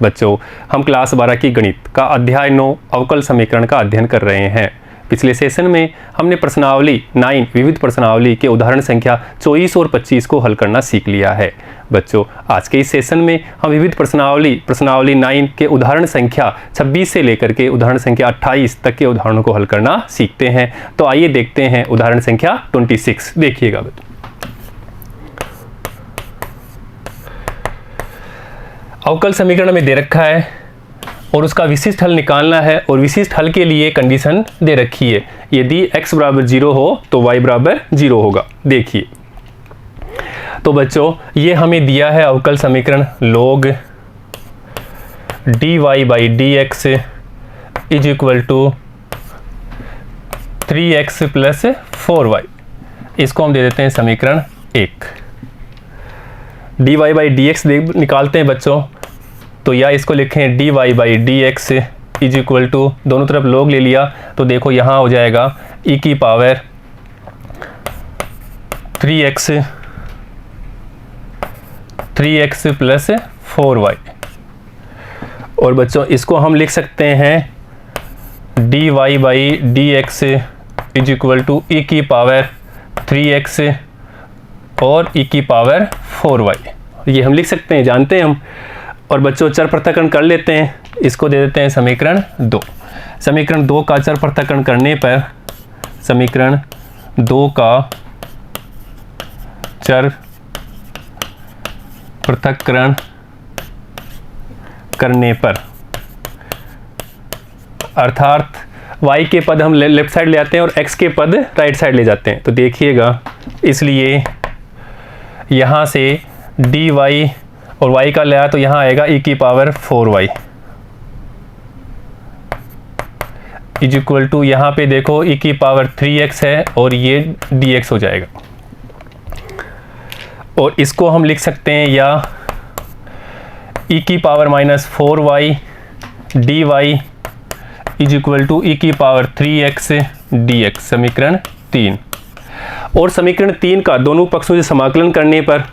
बच्चों, हम क्लास 12 की गणित का अध्याय 9 अवकल समीकरण का अध्ययन कर रहे हैं। पिछले सेशन में हमने प्रश्नावली 9 विविध प्रश्नावली के उदाहरण संख्या 24 और 25 को हल करना सीख लिया है। बच्चों, आज के इस सेशन में हम विविध प्रश्नावली 9 के उदाहरण संख्या 26 से लेकर के उदाहरण संख्या 28 तक के उदाहरणों को हल करना सीखते हैं। तो आइए देखते हैं उदाहरण संख्या 26। देखिएगा बच्चों, अवकल समीकरण में दे रखा है और उसका विशिष्ट हल निकालना है और विशिष्ट हल के लिए कंडीशन दे रखी है, यदि x बराबर 0 हो तो y बराबर 0 होगा। देखिए, तो बच्चों ये हमें दिया है अवकल समीकरण log dy by dx is equal to 3x plus 4y। इसको हम दे देते हैं समीकरण 1। dy बाई dx निकालते हैं बच्चों, तो या इसको लिखें dy by dx is equal to, दोनों तरफ log ले लिया तो देखो यहाँ हो जाएगा e की पावर 3x प्लस 4y। और बच्चों इसको हम लिख सकते हैं dy by dx is equal to e की पावर 3x और e की पावर 4y। ये हम लिख सकते हैं, जानते हैं हम। और बच्चों चर पृथक्करण कर लेते हैं, इसको दे देते हैं समीकरण 2। समीकरण 2 का चर पृथक्करण करने पर, समीकरण 2 का चर पृथक्करण करने पर, अर्थात y के पद हम लेफ्ट साइड ले आते हैं और x के पद राइट साइड ले जाते हैं। तो देखिएगा, इसलिए यहाँ से dy और y का ले आया तो यहाँ आएगा e की power 4y is equal to, यहाँ पे देखो e की पावर 3x है और ये dx हो जाएगा। और इसको हम लिख सकते हैं या e की power minus 4y dy is equal to e की पावर 3x dx, समीकरण 3। और समीकरण 3 का दोनों पक्षों से समाकलन करने पर,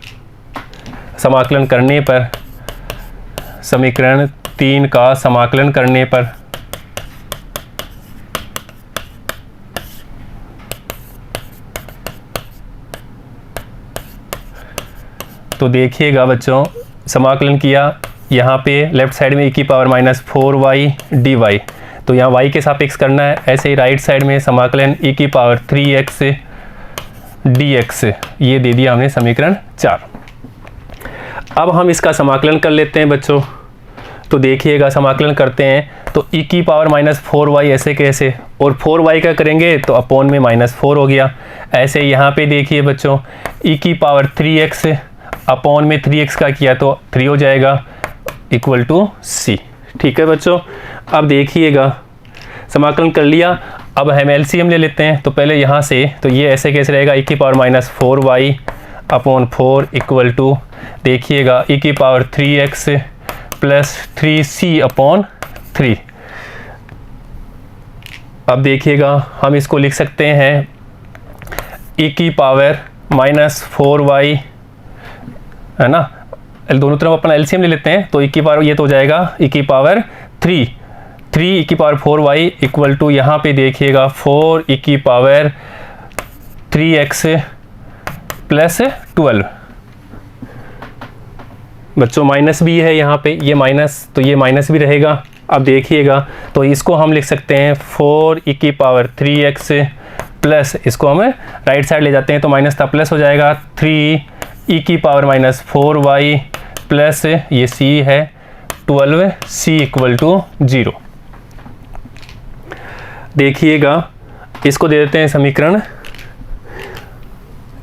समीकरण 3 का समाकलन करने पर तो देखिएगा बच्चों, समाकलन किया, यहाँ पे लेफ्ट साइड में e की पावर माइनस 4y dy, तो यहाँ y के सापेक्ष करना है। ऐसे ही राइट साइड में समाकलन e की पावर 3x dx, ये दे दिया हमने समीकरण 4। अब हम इसका समाकलन कर लेते हैं बच्चों। तो देखिएगा, समाकलन करते हैं तो e की पावर माइनस 4y ऐसे कैसे, और 4y का करेंगे तो अपॉन में माइनस 4 हो गया। ऐसे यहाँ पे देखिए बच्चों, e की पावर 3x अपॉन में 3x का किया तो 3 हो जाएगा इक्वल टू c। ठीक है बच्चों, अब देखिएगा समाकलन कर लिया। अब हम एलसीएम ले लेते हैं। तो पहले यहाँ से, तो ये ऐसे कैसे रहेगा, e की power minus 4y upon 4 equal to, देखिएगा e की power 3x plus 3c upon 3। अब देखिएगा, हम इसको लिख सकते हैं e की पावर माइनस 4y, है ना, दोनों तरफ अपना एलसीएम ले लेते हैं। तो e की पावर, ये तो हो जाएगा e की पावर 3 e की पावर 4y इक्वल टू, यहाँ पे देखिएगा 4 e की पावर 3x प्लस 12। बच्चों माइनस भी है यहाँ पे, ये माइनस, तो ये माइनस भी रहेगा। अब देखिएगा, तो इसको हम लिख सकते हैं 4 e की पावर 3x प्लस, इसको हम राइट साइड ले जाते हैं तो माइनस था प्लस हो जाएगा 3 e की पावर माइनस 4y प्लस ये c है 12c इक्वल टू 0। देखिएगा, इसको दे देते हैं समीकरण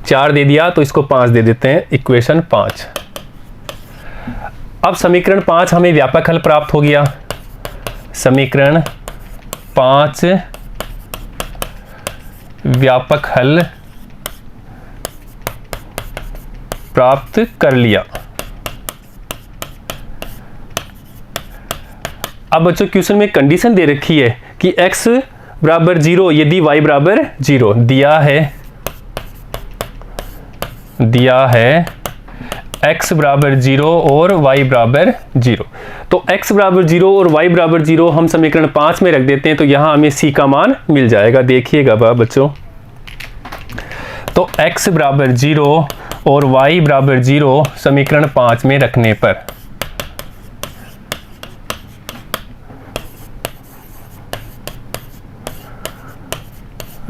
4 दे दिया, तो इसको 5 दे देते हैं, इक्वेशन 5। अब समीकरण 5 हमें व्यापक हल प्राप्त हो गया। समीकरण 5 व्यापक हल प्राप्त कर लिया। अब बच्चों क्वेश्चन में कंडीशन दे रखी है कि x बराबर 0 यदि y बराबर 0 दिया है x बराबर 0 और y बराबर 0। तो x बराबर 0 और y बराबर 0 हम समीकरण 5 में रख देते हैं, तो यहाँ हमें c का मान मिल जाएगा। देखिएगा बच्चों, तो x बराबर 0 और y बराबर 0 समीकरण 5 में रखने पर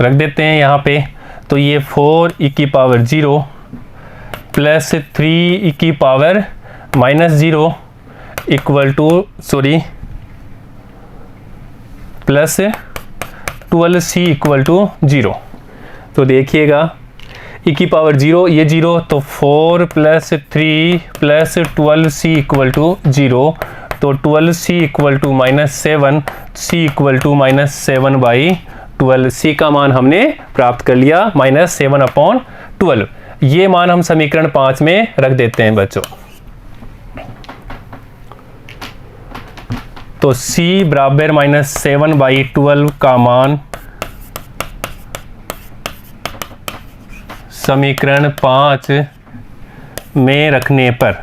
रख देते हैं यहाँ पे, तो ये 4e की पावर 0 प्लस 3e की power minus 0 equal to plus 12c equal to 0। तो देखिएगा e की पावर 0, ये 0, तो 4 plus 3 plus 12c equal to 0, तो 12c equal to -7, c equal to -7/12। c का मान हमने प्राप्त कर लिया -7/12। ये मान हम समीकरण 5 में रख देते हैं बच्चों। तो c बराबर -7/12 का मान समीकरण 5 में रखने पर,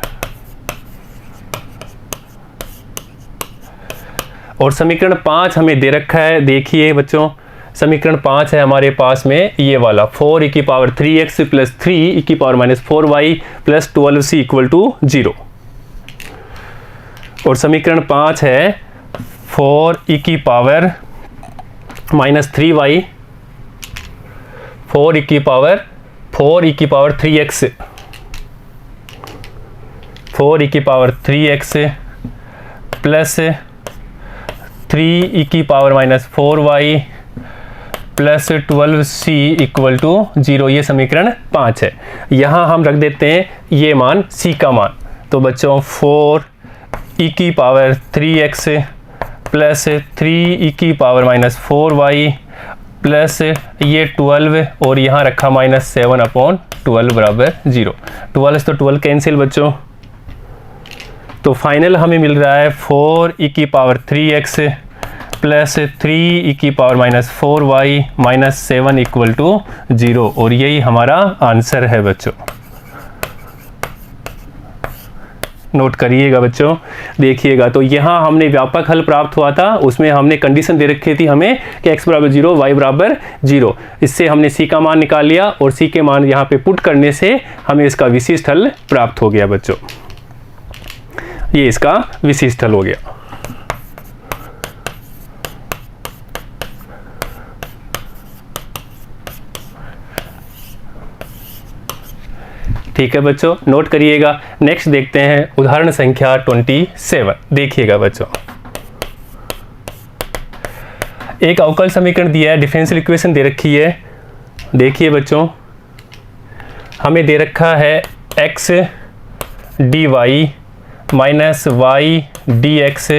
और समीकरण 5 हमें दे रखा है, देखिए बच्चों, समीकरण 5 है हमारे पास में ये वाला 4e की पावर 3x प्लस 3e की power -4y plus 12c equal to 0। और समीकरण 5 है 4e की पावर -3y, 4e की पावर 3x, 4e की पावर 3x प्लस 3e की power -4y plus 12c equal to 0। ये समीकरण 5 है। यहाँ हम रख देते हैं ये मान c का मान। तो बच्चों 4e की पावर 3x प्लस 3e की पावर -4y प्लस ये 12 और यहाँ रखा -7/12 बराबर 0। 12 तो 12 कैंसिल बच्चों, तो फाइनल हमें मिल रहा है 4e की पावर 3x प्लस 3e की पावर -4y -7 इक्वल टू 0। और यही हमारा आंसर है बच्चों। नोट करिएगा बच्चों, देखिएगा। तो यहाँ हमने व्यापक हल प्राप्त हुआ था, उसमें हमने कंडीशन दे रखी थी हमें कि x बराबर 0 y बराबर 0। इससे हमने c का मान निकाल लिया और c के मान यहाँ पे पुट करने से हमें इसका विशिष्ट हल प्राप्त हो गया बच्चों। ये इसका विशिष्ट हल हो गया। ठीक है बच्चों, नोट करिएगा। नेक्स्ट देखते हैं उदाहरण संख्या 27। देखिएगा बच्चों, एक अवकल समीकरण दिया है, डिफरेंशियल इक्वेशन दे रखी है। देखिए बच्चों, हमें दे रखा है x dy minus y dx,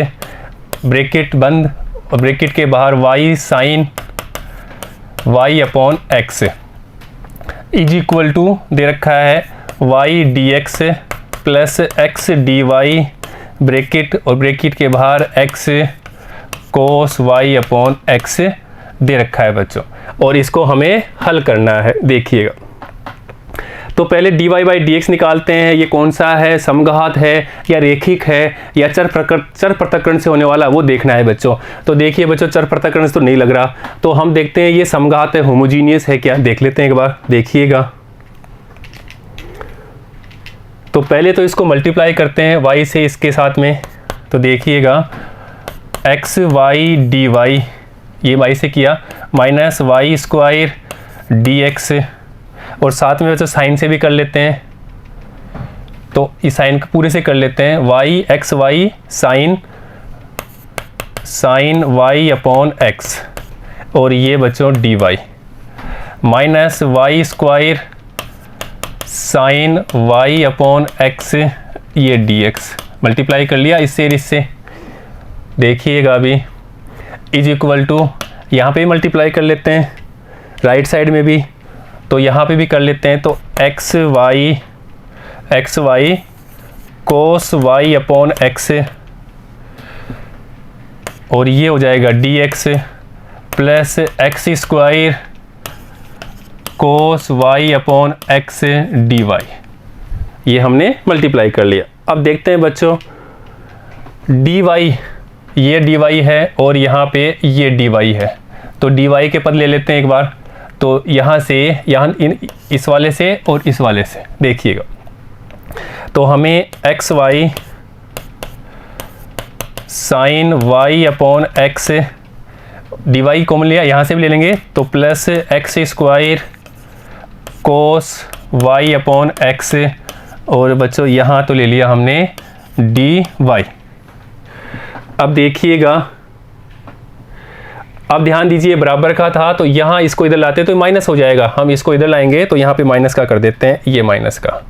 bracket बंद और ब्रैकेट के बाहर y sine y/x is equal to दे रखा है y dx plus x dy, bracket और ब्रैकेट के बाहर x cos y/x दे रखा है बच्चों। और इसको हमें हल करना है। देखिएगा, तो पहले dy बाई dx निकालते हैं। ये कौन सा है, समघात है या रेखिक है या चर पृथक्करण से होने वाला, वो देखना है बच्चों। तो देखिए बच्चों, चर पृथक्करण से तो नहीं लग रहा, तो हम देखते हैं ये समघात है, होमोजीनियस है क्या, देख लेते हैं एक बार। देखिएगा, तो पहले तो इसको मल्टीप्लाई करते हैं y से इसके साथ में। तो देखिएगा x y dy, ये y से किया, माइनस वाई स्क्वायर dx, और साथ में बच्चों साइन से भी कर लेते हैं। तो इस साइन को पूरे से कर लेते हैं, y x y sine y/x, और ये बच्चों dy minus y square sine y/x, ये dx मल्टीप्लाई कर लिया इससे और इससे। देखिएगा अभी इज इक्वल टू, यहाँ पे मल्टीप्लाई कर लेते हैं राइट साइड में भी, तो यहाँ पे भी कर लेते हैं। तो x y cos y/x, और ये हो जाएगा dx plus x square cos y/x dy। ये हमने मल्टीप्लाई कर लिया। अब देखते हैं बच्चों dy, ये dy है और यहाँ पे ये dy है, तो dy के पद ले लेते हैं एक बार। तो यहाँ से इस वाले से और इस वाले से देखिएगा, तो हमें x y sine y upon x, dy common लिया, यहाँ से भी ले लेंगे तो plus x square cos y upon x, और बच्चों यहाँ तो ले लिया हमने dy। अब देखिएगा, अब ध्यान दीजिए बराबर का था तो यहाँ इसको इधर लाते तो माइनस हो जाएगा, हम इसको इधर लाएंगे तो यहाँ पे माइनस का कर देते हैं, ये माइनस का,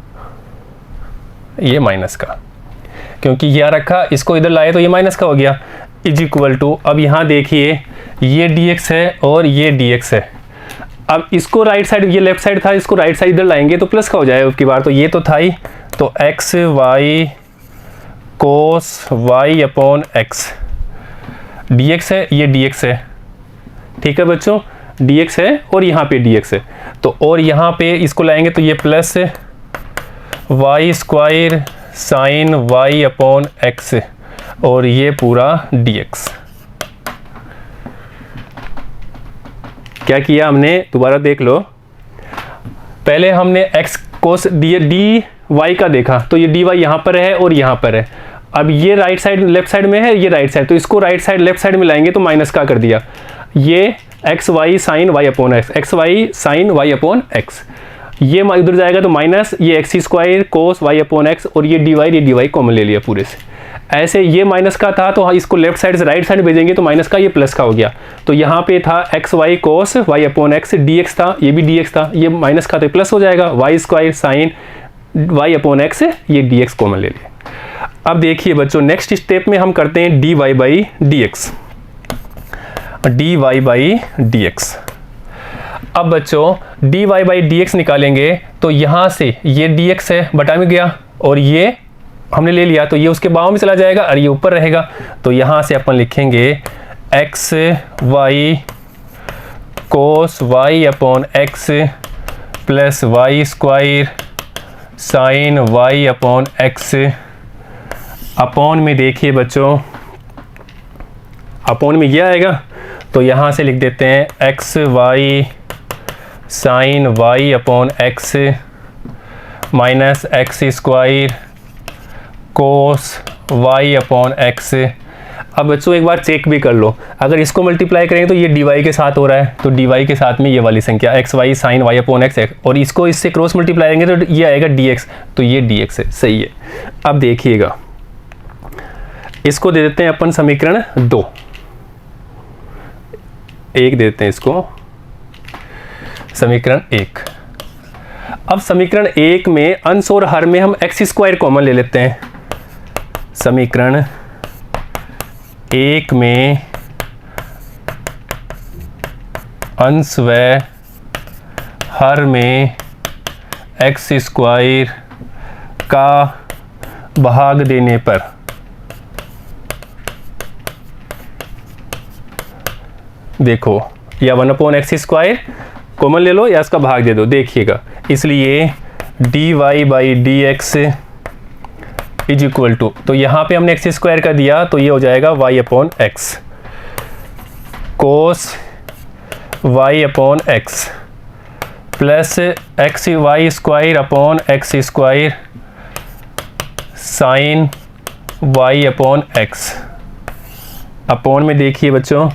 ये माइनस का, क्योंकि यह रखा इसको इधर लाए तो ये माइनस का हो गया, इज इक्वल टू, अब यहाँ देखिए ये dx है और ये dx है। अब इसको राइट साइड, ये लेफ्ट साइड था, इसको राइट साइड इधर लाएंगे तो प्लस का हो जाएगा उसकी बार, तो ये तो था ही, तो x y cos y upon x, dx है, ये dx है, ठीक है बच्चों, dx है और यहाँ पे dx है, तो और यहाँ पे इसको लाएंगे तो ये plus y square sine y upon x, और ये पूरा dx। क्या किया हमने, दोबारा देख लो, पहले हमने x कोस dy का देखा तो ये dy यहाँ पर है और यहाँ पर है। अब ये राइट साइड लेफ्ट साइड में है, ये राइट साइड, तो इसको राइट साइड लेफ्ट साइड में लाएंगे तो माइनस का कर दिया, ये x y sine y upon x, x y sine y upon x, ये उधर जाएगा तो माइनस ये x square cos y upon x, और ये dy कॉमन ले लिया पूरे से। ऐसे ये माइनस का था तो इसको लेफ्ट साइड से राइट साइड भेजेंगे तो माइनस का ये प्लस का हो गया, तो यहाँ पे था x y cos y upon x, dx था, ये भी dx था, ये माइनस का तो प्लस हो जाएगा, y square sine y upon x, ये dx कॉमन ले लिया। अब देखिए बच्चों नेक्स्ट स्टेप में हम करते हैं dy by dx, dy by dx। अब बच्चों dy बाई dx निकालेंगे तो यहाँ से ये dx है बटा में गया और ये हमने ले लिया तो ये उसके बाव में चला जाएगा और ये ऊपर रहेगा, तो यहाँ से अपन लिखेंगे x y cos y upon x plus y square sine y upon x, upon में देखिए बच्चों, अपॉन में ये आएगा तो यहाँ से लिख देते हैं x y sine y upon x minus x square cos y upon x. अब बच्चों एक बार चेक भी कर लो, अगर इसको मल्टीप्लाई करेंगे तो ये dy के साथ हो रहा है, तो dy के साथ में ये वाली संख्या x y sine y upon x, और इसको इससे क्रॉस मल्टीप्लाई करेंगे तो ये आएगा dx, तो ये dx है, सही है। अब देखिएगा इसको दे देते हैं अपन समीकरण 2, एक देते हैं इसको समीकरण 1। अब समीकरण 1 में अंश और हर में हम एक्स स्क्वायर कॉमन ले लेते हैं, समीकरण 1 में अंश व हर में एक्स स्क्वायर का भाग देने पर देखो, या 1 अपॉन एक्स स्क्वायर कॉमन ले लो या इसका भाग दे दो, देखिएगा, इसलिए dy by dx is equal to, तो यहाँ पे हमने एक्स स्क्वायर का दिया तो ये हो जाएगा y upon x cos y upon x plus x y square upon x square sine y upon x, upon में देखिए बच्चों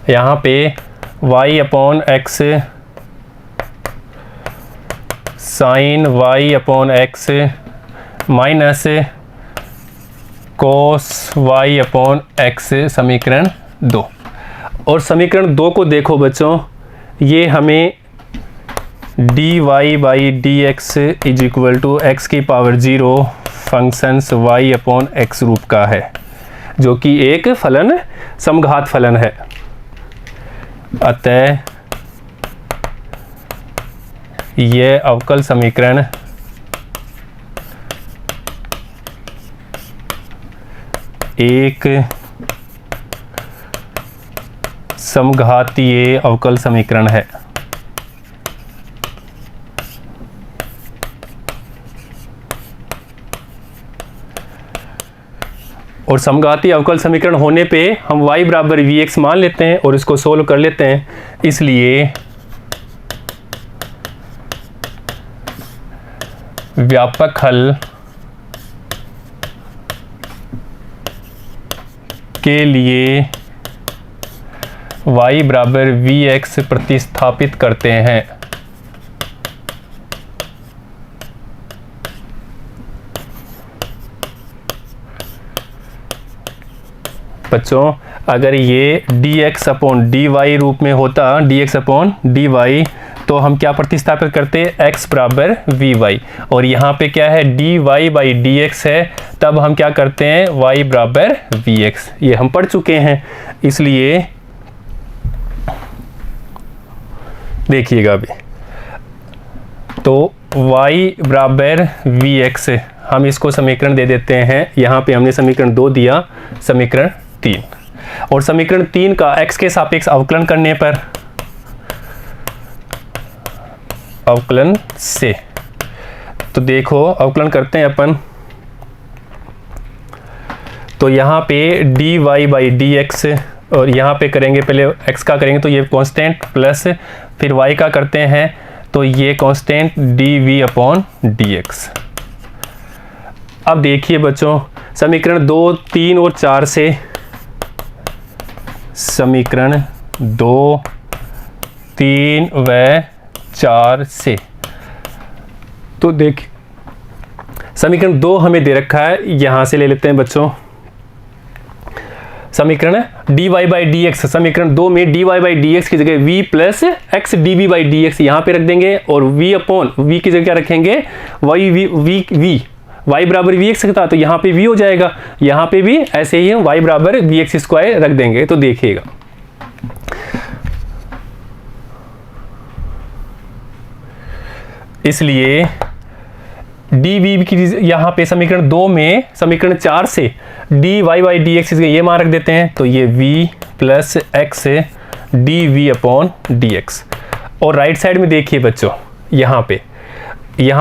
यहाँ पे y upon x sine y upon x minus cos y upon x, समीकरण 2। और समीकरण 2 को देखो बच्चों, ये हमें dy by dx is equal to x की power 0 functions y upon x रूप का है, जो कि एक फलन समघात फलन है। अतः यह अवकल समीकरण एक समघातीय अवकल समीकरण है। और समघाती अवकल समीकरण होने पे हम y बराबर vx मान लेते हैं और इसको सोल्व कर लेते हैं। इसलिए व्यापक हल के लिए y बराबर vx प्रतिस्थापित करते हैं। बच्चों अगर ये dx अपॉन dy रूप में होता, dx अपॉन dy, तो हम क्या प्रतिस्थापित करते हैं, x बराबर vy, और यहाँ पे क्या है dy बाई dx है, तब हम क्या करते हैं y बराबर vx, ये हम पढ़ चुके हैं। इसलिए देखिएगा अभी, तो y बराबर vx, हम इसको समीकरण दे देते हैं, यहाँ पे हमने समीकरण 2 दिया, समीकरण 3, और समीकरण 3 का x के सापेक्ष अवकलन करने पर, अवकलन से, तो देखो अवकलन करते हैं अपन, तो यहाँ पे dy बाई dx, और यहाँ पे करेंगे पहले x का करेंगे तो ये कांस्टेंट प्लस फिर y का करते हैं तो ये कांस्टेंट dv अपॉन dx। अब देखिए बच्चों समीकरण 2, 3 और 4 से, समीकरण 2, 3 व 4 से, तो देखिए समीकरण 2 हमें दे रखा है, यहाँ से ले लेते हैं बच्चों समीकरण dy बाई dx, समीकरण 2 में dy बाई dx की जगह v plus x dv by dx यहाँ पे रख देंगे, और v अपॉन v की जगह क्या रखेंगे y बराबर vx था, तो यहाँ पे v हो जाएगा, यहाँ पे भी ऐसे ही हम y बराबर vx स्क्वायर रख देंगे। तो देखिएगा इसलिए dv की यहाँ पे समीकरण 2 में समीकरण 4 से dy बाई dx ये मान रख देते हैं, तो ये v plus x dv upon dx, और राइट साइड में देखिए बच्चों यहाँ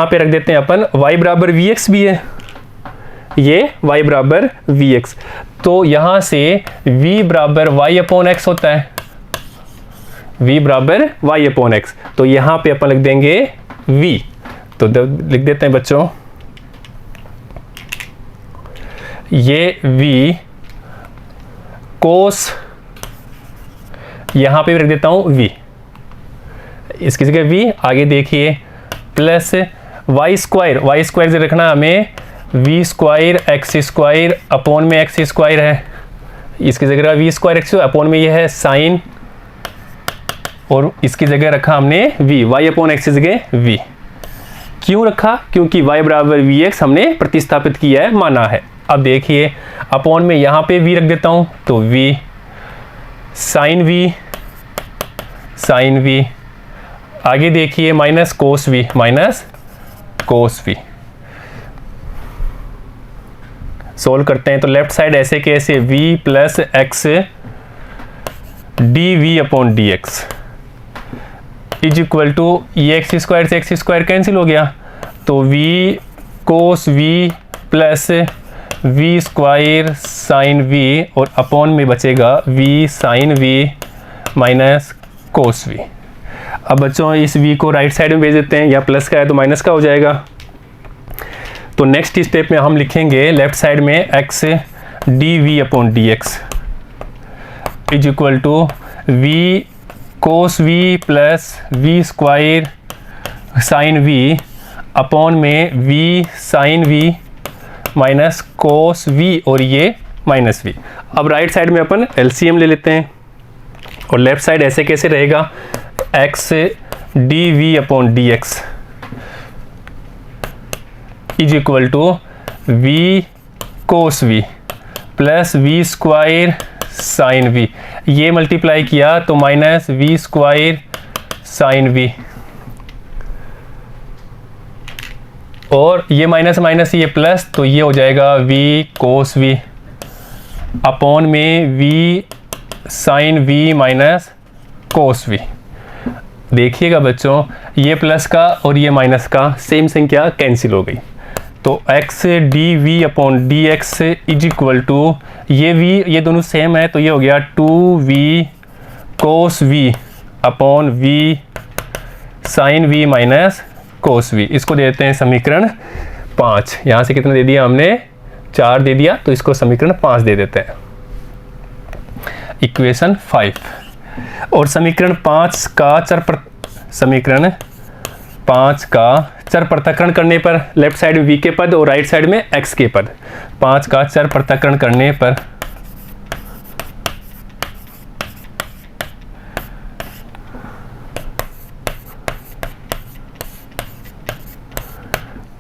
पे रख देते हैं अपन y बराबर vx भी है, ये y बराबर vx, तो यहाँ से v बराबर y अपॉन x होता है, v बराबर y अपॉन x, तो यहाँ पे अपन लिख देंगे v, तो लिख देते हैं बच्चों ये v कोस, यहाँ पे भी रख देता हूँ v, इसकी जगह v, आगे देखिए प्लस y स्क्वायर से रखना हमें v square x square upon में x स्क्वायर है, इसकी जगह v स्क्वायर x अपॉन में ये है साइन, और इसकी जगह रखा हमने v, y अपॉन x की जगह v, क्यों रखा, क्योंकि y बराबर vx हमने प्रतिस्थापित किया है, माना है। अब देखिए अपॉन में यहाँ पे v रख देता हूँ, तो v साइन v, आगे देखिए माइनस कोस v, सोल्व करते हैं तो लेफ्ट साइड ऐसे के ऐसे v plus x dv upon dx is equal to, ये x स्क्वायर से x स्क्वायर कैंसिल हो गया, तो v cos v plus v square sine v, और अपॉन में बचेगा v sine v minus cos v। अब बच्चों इस v को राइट साइड में भेज देते हैं, या प्लस का है तो माइनस का हो जाएगा, तो नेक्स्ट स्टेप में हम लिखेंगे लेफ्ट साइड में x dv upon dx is equal to v cos v plus v square sine v upon में v sine v minus cos v, और ये माइनस v। अब राइट साइड में अपन LCM ले लेते हैं, और लेफ्ट साइड ऐसे कैसे रहेगा, x dv upon dx is equal to v cos v plus v square sine v, ये मल्टीप्लाई किया तो minus v square sine v, और ये माइनस माइनस ये प्लस, तो ये हो जाएगा v कोस v अपॉन में v sine v minus cos v। देखिएगा बच्चों ये प्लस का और ये माइनस का सेम संख्या कैंसिल हो गई, तो x d v upon d x is equal to ये v ये दोनों सेम है तो ये हो गया 2v cos v upon v sine v minus cos v। इसको देते हैं समीकरण 5। यहाँ से कितना दे दिया हमने 4 दे दिया तो इसको समीकरण 5 दे देते हैं, इक्वेशन 5। और समीकरण 5 का चर पृथक्करण करने पर लेफ्ट साइड में v के पद और राइट साइड में x के पद, 5 का चर पृथक्करण करने पर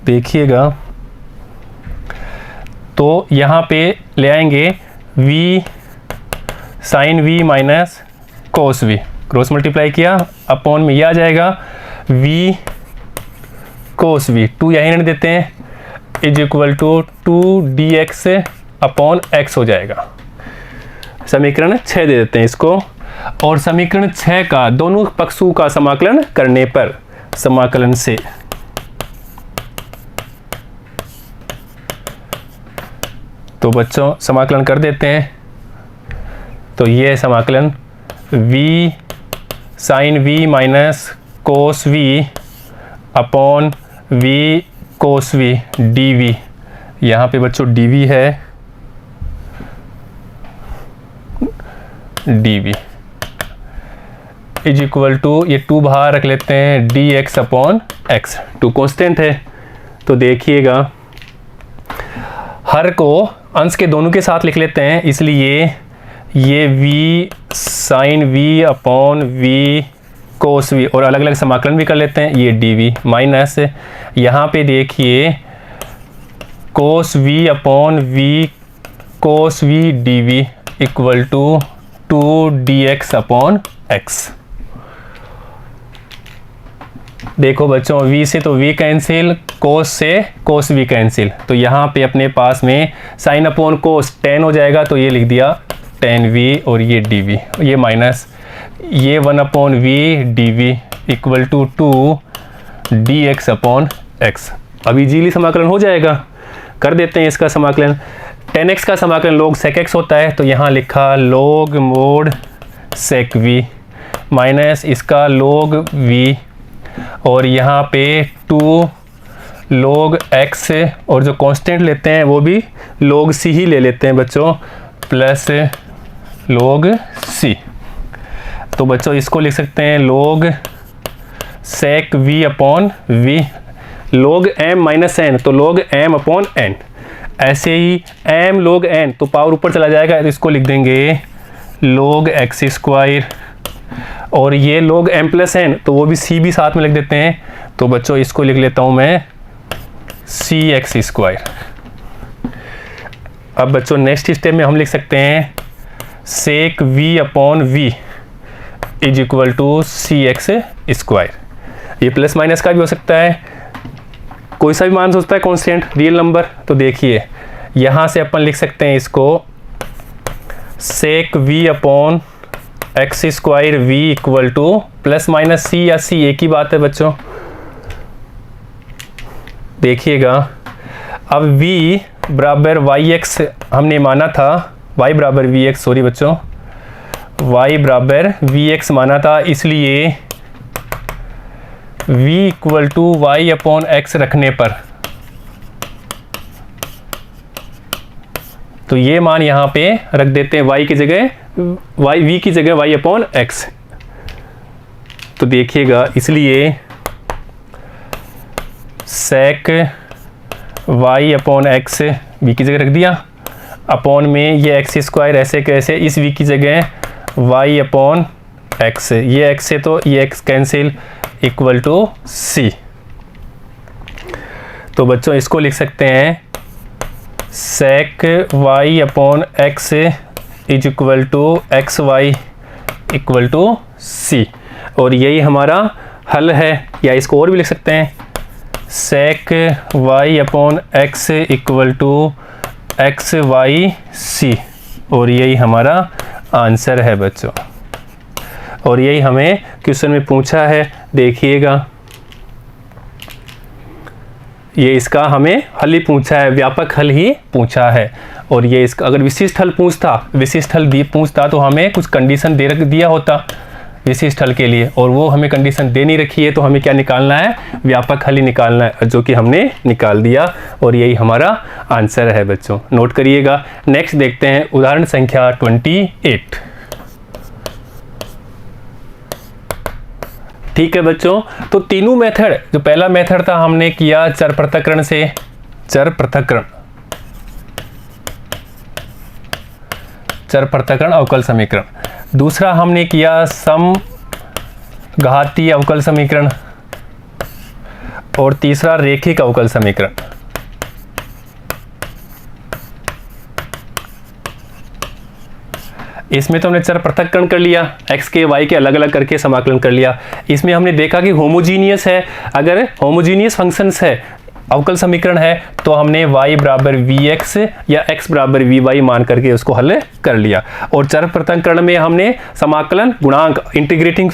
देखिएगा तो यहाँ पे ले आएंगे v sine v minus cos v, cross multiply किया अपॉन में यह आ जाएगा v कोस v, 2 यहीं रहने देते हैं is equal to 2dx upon x हो जाएगा। समीकरण 6 दे देते हैं इसको। और समीकरण 6 का दोनों पक्षों का समाकलन करने पर समाकलन से तो बच्चों समाकलन कर देते हैं तो ये समाकलन v sine v minus cos v upon v cos v dv, यहाँ पे बच्चों dv है dv इज इक्वल टू ये 2 बाहर रख लेते हैं dx अपॉन x, 2 कांस्टेंट है। तो देखिएगा हर को अंश के दोनों के साथ लिख लेते हैं, इसलिए ये v sine v upon v cos v और अलग अलग समाकलन भी कर लेते हैं, ये dv माइनस यहाँ पे देखिए cos v upon v cos v dv equal to 2dx upon x। देखो बच्चों v से तो v कैंसिल, कोस से कोस v कैंसिल, तो यहाँ पे अपने पास में साइन अपॉन कोस tan हो जाएगा तो ये लिख दिया tan v और ये dv, ये माइनस ये 1 upon v dv equal to 2 dx upon x। अब इजीली समाकलन हो जाएगा, कर देते हैं इसका समाकलन। tan x का समाकलन log sec x होता है तो यहाँ लिखा log mode sec v minus इसका log v और यहाँ पे 2 log x और जो कांस्टेंट लेते हैं वो भी log c ही ले लेते हैं बच्चों, प्लस log c। तो बच्चों इसको लिख सकते हैं log sec v upon v, log m minus n तो log m अपॉन n, ऐसे ही m log n तो पावर ऊपर चला जाएगा तो इसको लिख देंगे log x स्क्वायर और ये log m प्लस n तो वो भी c भी साथ में लिख देते हैं। तो बच्चों इसको लिख लेता हूँ मैं c x स्क्वायर। अब बच्चों नेक्स्ट स्टेप में हम लिख सकते हैं sec v upon v is equal to c x square. ये प्लस माइनस का भी हो सकता है, कोई सा भी मान हो सकता है कांस्टेंट रियल नंबर। तो देखिए यहाँ से अपन लिख सकते हैं इसको sec v upon x square v equal to plus minus c या c एक ही बात है बच्चों। देखिएगा अब v बराबर वाई एक्स हमने माना था, y बराबर वी एक्स, सॉरी बच्चों y बराबर वी एक्स माना था, इसलिए v equal to y upon x रखने पर तो ये मान यहाँ पे रख देते हैं y की जगह v की जगह y अपॉन एक्स। तो देखिएगा इसलिए sec y upon x v की जगह रख दिया, अपॉन में ये एक्स स्क्वायर ऐसे कैसे इस v की जगह y अपॉन एक्स, ये x है तो ये x cancel equal to c। तो बच्चों इसको लिख सकते हैं sec y upon x is equal to x y equal to c और यही हमारा हल है। या इसको और भी लिख सकते हैं sec y upon x equal to x y c और यही हमारा आंसर है बच्चों। और यही हमें क्वेश्चन में पूछा है, देखिएगा ये इसका हमें हल ही पूछा है, व्यापक हल ही पूछा है। और ये इसका अगर विशिष्ट हल पूछता तो हमें कुछ कंडीशन दिया होता विशिष्ट हल के लिए, और वो हमें कंडीशन दे नहीं रखी है, तो हमें क्या निकालना है, व्यापक हल ही निकालना है, जो कि हमने निकाल दिया और यही हमारा आंसर है बच्चों, नोट करिएगा। नेक्स्ट देखते हैं उदाहरण संख्या 28। ठीक है बच्चों, तो तीनों मेथड, जो पहला मेथड था हमने किया चर पृथक्करण से, चर पृथक्करण अवकल समीकरण। दूसरा हमने किया समघातीय अवकल समीकरण, और तीसरा रेखिक अवकल समीकरण। इसमें तो हमने चर पृथक्करण कर लिया, x के y के अलग अलग करके समाकलन कर लिया। इसमें हमने देखा कि होमोजीनियस है, अगर होमोजीनियस फंक्शंस है, अवकल समीकरण है, तो हमने y बराबर vx या x बराबर vy मान करके उसको हल कर लिया। और चर पृथक्करण में हमने समाकलन गुणांक इंटीग्रेटिंग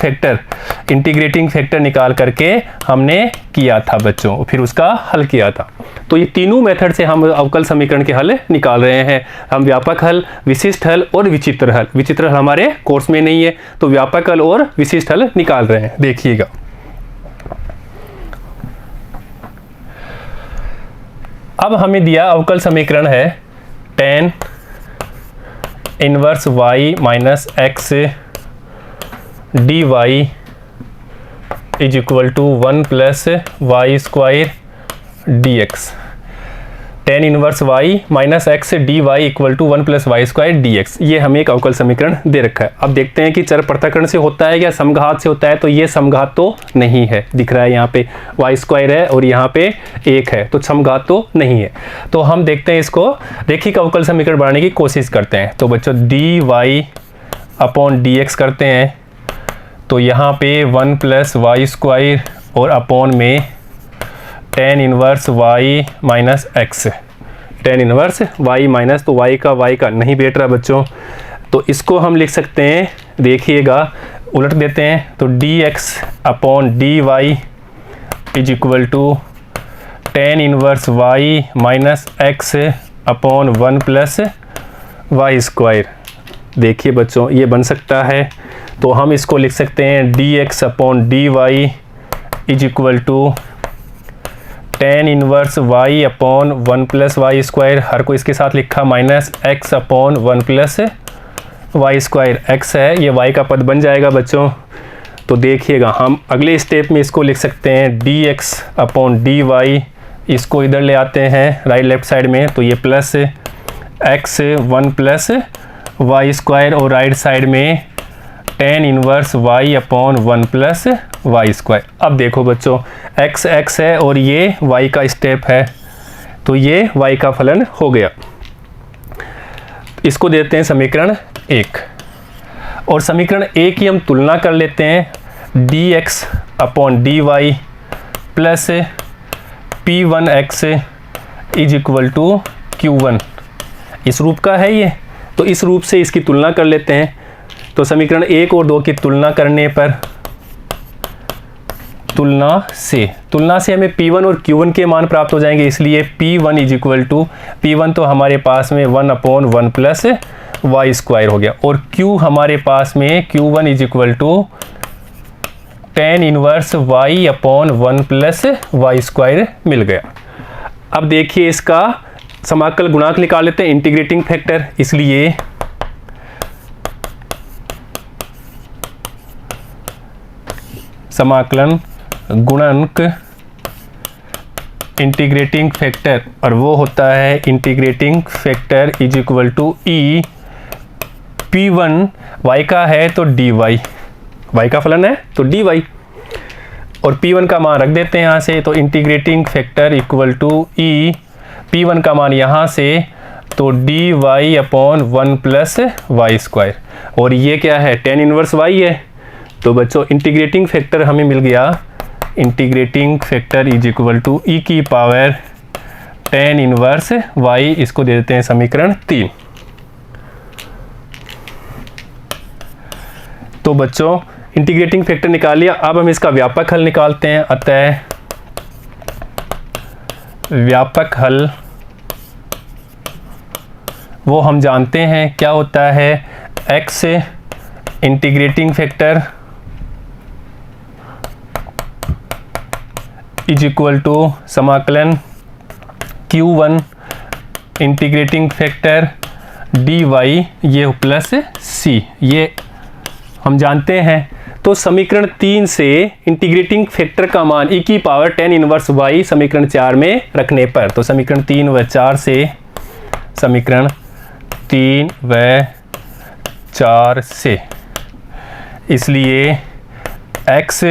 फैक्टर निकाल करके हमने किया था बच्चों, फिर उसका हल किया था। तो ये तीनों मेथड से हम अवकल समीकरण के हल निकाल रहे हैं। हम व्यापक हल, विशिष्ट हल और विचित्र हल, विचित्र हल हमारे कोर्स में नहीं है, तो व्यापक हल और विशिष्ट हल निकाल रहे हैं। देखिएगा, अब हमें दिया अवकल समीकरण है tan inverse y minus x dy is equal to 1 plus y square dx। tan inverse y minus x dy equal to 1 plus y square dx, ये हमें एक अवकल समीकरण दे रखा है। अब देखते हैं कि चर पृथक्करण से होता है या समघात से होता है। तो ये समघात तो नहीं है, दिख रहा है यहाँ पे वाई स्क्वायर है और यहाँ पे 1 है, तो समघात तो नहीं है। तो हम देखते हैं इसको रेखिक अवकल समीकरण बनाने की कोशिश करते हैं। तो बच्चों dy अपॉन dx करते हैं, तो यहाँ पे 1 प्लस वाई स्क्वायर और अपॉन में tan inverse y minus x, tan inverse y minus, तो y का नहीं बैठ रहा बच्चों, तो इसको हम लिख सकते हैं, देखिएगा उलट देते हैं, तो dx upon dy is equal to tan inverse y minus x upon 1 plus y square. देखिए बच्चों ये बन सकता है, तो हम इसको लिख सकते हैं dx upon dy is equal to tan inverse y upon 1 plus y square, हर को इसके साथ लिखा, minus x upon 1 plus y square, x है, ये y का पद बन जाएगा बच्चों। तो देखिएगा हम अगले स्टेप में इसको लिख सकते हैं dx अपॉन dy, इसको इधर ले आते हैं राइट लेफ्ट साइड में, तो ये plus x 1 plus y square, और राइट साइड में tan inverse y upon 1 plus y square. अब देखो बच्चों x है और ये y का स्टेप है, तो ये y का फलन हो गया। इसको देते हैं समीकरण 1, और समीकरण 1 की हम तुलना कर लेते हैं, dx upon dy plus p1x is equal to q1, इस रूप का है ये, तो इस रूप से इसकी तुलना कर लेते हैं। तो समीकरण 1 और 2 की तुलना करने पर, तुलना से हमें P1 और Q1 के मान प्राप्त हो जाएंगे, इसलिए P1 is equal to, P1 तो हमारे पास में 1 अपॉन 1 प्लस वाई स्क्वायर हो गया, और Q हमारे पास में Q1 is equal to tan inverse y upon 1 plus y square मिल गया। अब देखिए इसका समाकल गुणांक निकाल लेते हैं, इंटीग्रेटिंग फैक्टर, इसलिए समाकलन गुणांक इंटीग्रेटिंग फैक्टर, और वो होता है integrating factor is equal to e P1 y का है तो dy, y का फलन है तो dy, और P1 का मान रख देते हैं यहाँ से, तो integrating factor equal to e P1 का मान यहाँ से, तो dy upon 1 plus y square, और ये क्या है, tan इनवर्स y है। तो बच्चों इंटीग्रेटिंग फैक्टर हमें मिल गया, integrating factor is equal to e की पावर tan इनवर्स y, इसको दे देते हैं समीकरण 3। तो बच्चों इंटीग्रेटिंग फैक्टर निकाल लिया, अब हम इसका व्यापक हल निकालते हैं। अतः व्यापक हल वो हम जानते हैं क्या होता है, x integrating factor is equal to समाकलन q1 इंटीग्रेटिंग फैक्टर dy ये प्लस c, ये हम जानते हैं। तो समीकरण 3 से इंटीग्रेटिंग फैक्टर का मान e की पावर tan इनवर्स y समीकरण 4 में रखने पर, तो समीकरण 3 व 4 से, समीकरण 3 व 4 से, इसलिए x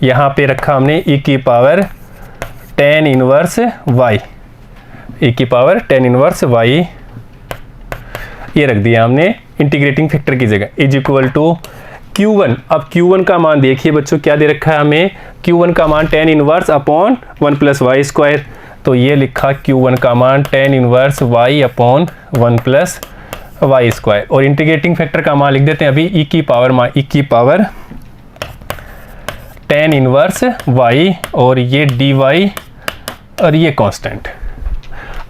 यहाँ पे रखा हमने e की power tan inverse y, e की पावर tan इनवर्स y ये रख दिया हमने इंटीग्रेटिंग फैक्टर की जगह, इज इक्वल टू Q1। अब Q1 का मान देखिए बच्चों क्या दे रखा है हमें, Q1 का मान tan inverse upon 1 plus y square, तो ये लिखा Q1 का मान tan inverse y upon 1 plus y square, और इंटीग्रेटिंग फैक्टर का मान लिख देते हैं अभी e की पावर tan इनवर्स y, और ये dy और ये कांस्टेंट।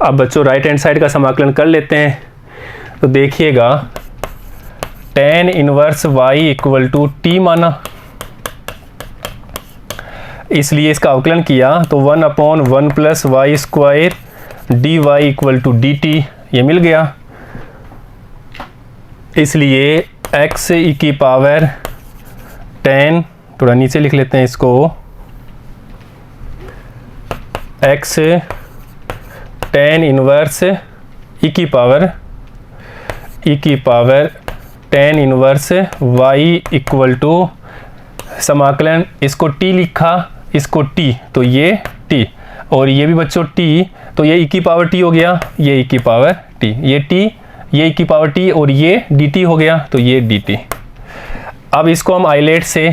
अब बच्चों राइट हैंड साइड का समाकलन कर लेते हैं, तो देखिएगा tan inverse y equal to t माना, इसलिए इसका अवकलन किया तो 1 upon 1 plus y square dy equal to d t, ये मिल गया। इसलिए x e की पावर tan, थोड़ा नीचे लिख लेते हैं इसको, x tan इनवर्स e की power tan inverse y equal to समाकलन, इसको t लिखा, इसको t, तो ये t, और ये भी बच्चों t, तो ये e की पावर t हो गया, ये e की पावर t, ये t, ये e की पावर t, और ये dt हो गया, तो ये dt। अब इसको हम आइलेट से,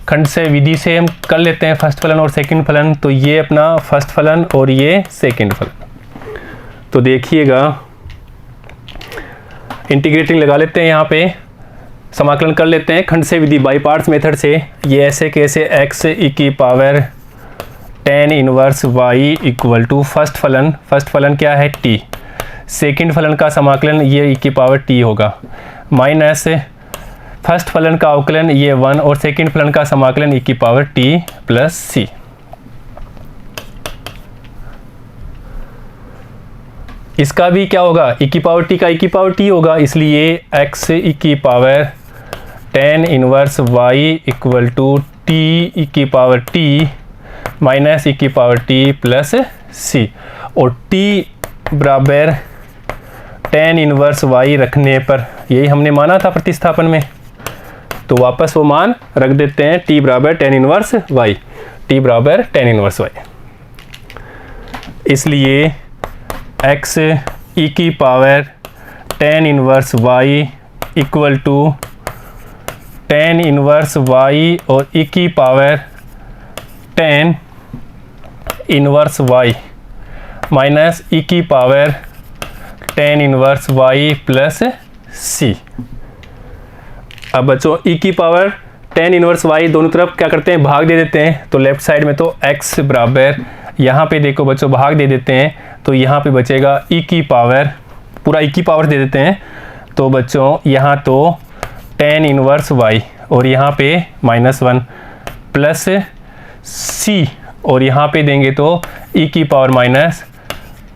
खंड से विधि से हम कर लेते हैं फर्स्ट फलन और सेकंड फलन, तो ये अपना फर्स्ट फलन और ये सेकंड फलन। तो देखिएगा इंटीग्रेटिंग लगा लेते हैं, यहाँ पे समाकलन कर लेते हैं खंड से विधि बाई पार्ट्स मेथड से। ये ऐसे कैसे, x e की power tan inverse y equal to first फलन क्या है t, सेकंड फलन का समाकलन ये e की पावर t होगा, माइनस फर्स्ट फलन का अवकलन ये 1, और सेकंड फलन का समाकलन e की पावर t प्लस c। इसका भी क्या होगा, e की पावर t का e की पावर t होगा, इसलिए x e की power tan inverse y equal to t e की पावर t माइनस e की पावर t प्लस c, और t बराबर tan इनवर्स y रखने पर, यही हमने माना था प्रतिस्थापन में, तो वापस वो मान रख देते हैं, t बराबर tan इनवर्स y, t बराबर tan इनवर्स y। इसलिए x e की power tan inverse y equal to tan inverse y और e की power tan inverse y minus e की power tan inverse y plus c। अब बच्चों e की power tan inverse y दोनों तरफ क्या करते हैं, भाग दे देते हैं, तो लेफ्ट साइड में तो x बराबर, यहाँ पे देखो बच्चों भाग दे देते हैं, तो यहाँ पे बचेगा e की पावर, पूरा e की पावर दे देते हैं, तो बच्चों यहाँ तो tan इनवर्स y और यहाँ पे -1 प्लस c, और यहाँ पे देंगे तो e की power minus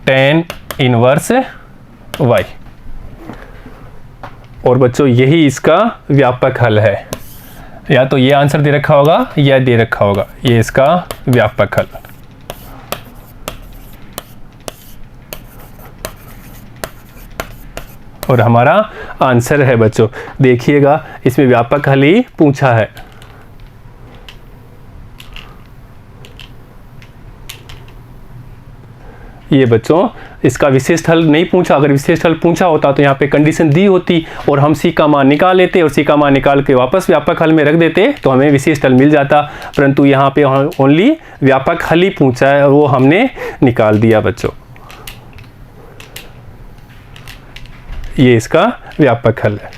tan inverse y, और बच्चों यही इसका व्यापक हल है, या तो ये आंसर दे रखा होगा या दे रखा होगा, ये इसका व्यापक हल। और हमारा आंसर है बच्चों, देखिएगा इसमें व्यापक हल ही पूछा है। ये बच्चों इसका विशिष्ट हल नहीं पूछा, अगर विशिष्ट हल पूछा होता तो यहाँ पे कंडीशन दी होती और हम सी का मान निकाल लेते और सी का मान निकाल के वापस व्यापक हल में रख देते तो हमें विशिष्ट हल मिल जाता, परंतु यहाँ पे ओनली व्यापक हल ही पूछा है और वो हमने निकाल दिया बच्चों। ये इसका व्यापक हल है।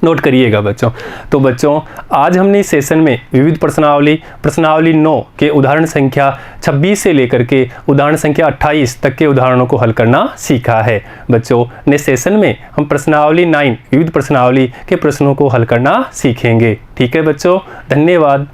नोट करिएगा बच्चों। तो बच्चों आज हमने इस सेशन में विविध प्रश्नावली 9 के उदाहरण संख्या 26 से लेकर के उदाहरण संख्या 28 तक के उदाहरणों को हल करना सीखा है। बच्चों नेक्स्ट सेशन में हम प्रश्नावली 9 विविध प्रश्नावली के प्रश्नों को हल करना सीखेंगे। ठीक है बच्चों, धन्यवाद।